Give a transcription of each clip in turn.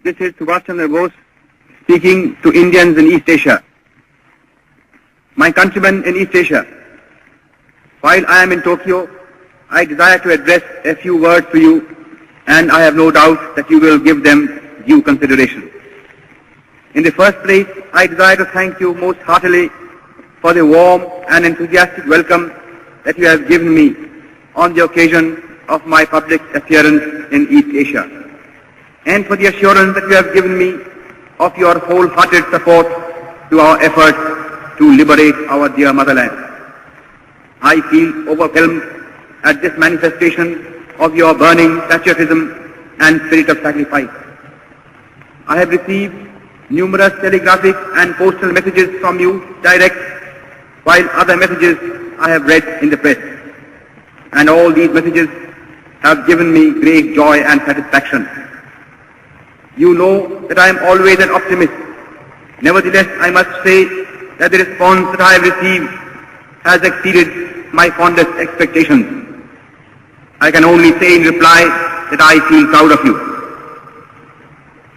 This is Subhas Chandra Bose speaking to Indians in East Asia. My countrymen in East Asia, while I am in Tokyo, I desire to address a few words to you, and I have no doubt that you will give them due consideration. In the first place, I desire to thank you most heartily for the warm and enthusiastic welcome that you have given me on the occasion of my public appearance in East Asia, and for the assurance that you have given me of your wholehearted support to our efforts to liberate our dear motherland. I feel overwhelmed at this manifestation of your burning patriotism and spirit of sacrifice. I have received numerous telegraphic and postal messages from you direct, while other messages I have read in the press. And all these messages have given me great joy and satisfaction. You know that I am always an optimist. Nevertheless, I must say that the response that I have received has exceeded my fondest expectations. I can only say in reply that I feel proud of you.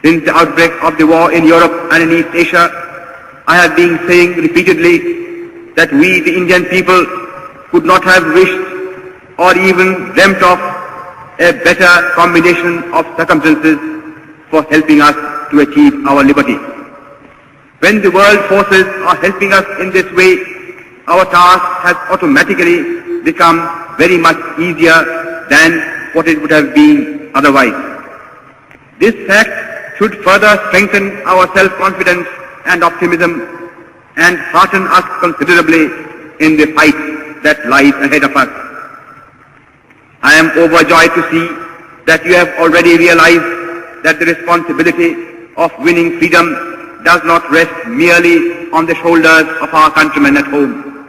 Since the outbreak of the war in Europe and in East Asia, I have been saying repeatedly that we, the Indian people, could not have wished or even dreamt of a better combination of circumstances for helping us to achieve our liberty. When the world forces are helping us in this way, our task has automatically become very much easier than what it would have been otherwise. This fact should further strengthen our self-confidence and optimism and hearten us considerably in the fight that lies ahead of us. I am overjoyed to see that you have already realized that the responsibility of winning freedom does not rest merely on the shoulders of our countrymen at home.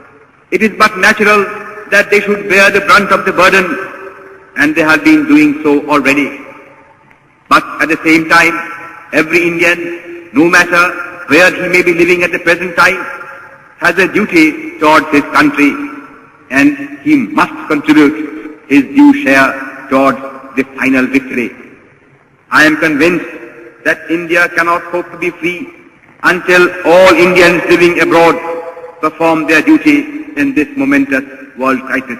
It is but natural that they should bear the brunt of the burden, and they have been doing so already. But at the same time, every Indian, no matter where he may be living at the present time, has a duty towards his country, and he must contribute his due share towards the final victory. I am convinced that India cannot hope to be free until all Indians living abroad perform their duty in this momentous world crisis.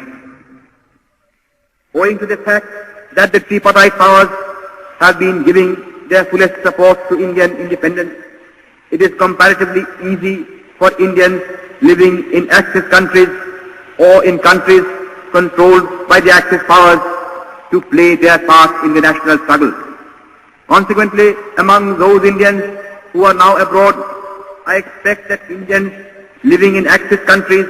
Owing to the fact that the tripartite powers have been giving their fullest support to Indian independence, it is comparatively easy for Indians living in Axis countries or in countries controlled by the Axis powers to play their part in the national struggle. Consequently, among those Indians who are now abroad, I expect that Indians living in Axis countries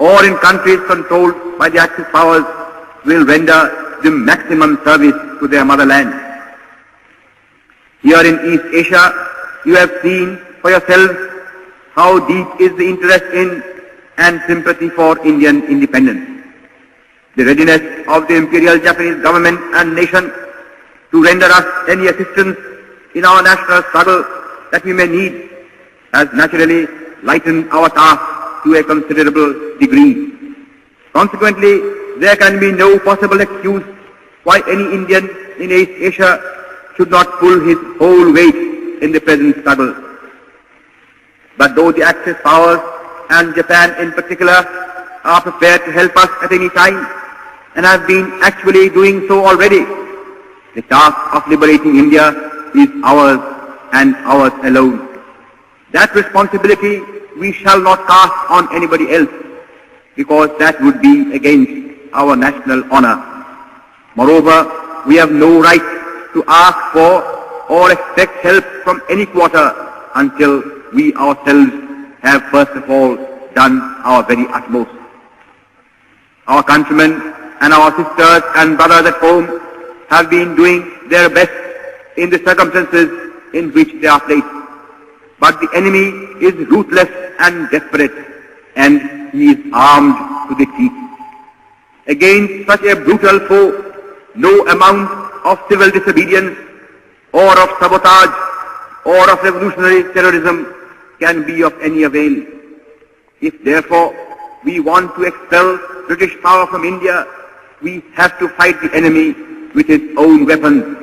or in countries controlled by the Axis powers will render the maximum service to their motherland. Here in East Asia, you have seen for yourselves how deep is the interest in and sympathy for Indian independence. The readiness of the Imperial Japanese government and nation to render us any assistance in our national struggle that we may need has naturally lightened our task to a considerable degree. Consequently, there can be no possible excuse why any Indian in East Asia should not pull his whole weight in the present struggle. But though the Axis powers and Japan in particular are prepared to help us at any time and have been actually doing so already, the task of liberating India is ours and ours alone. That responsibility we shall not cast on anybody else, because that would be against our national honor. Moreover, we have no right to ask for or expect help from any quarter until we ourselves have first of all done our very utmost. Our countrymen and our sisters and brothers at home have been doing their best in the circumstances in which they are placed. But the enemy is ruthless and desperate, and he is armed to the teeth. Against such a brutal foe, no amount of civil disobedience or of sabotage or of revolutionary terrorism can be of any avail. If therefore we want to expel British power from India, we have to fight the enemy with his own weapons,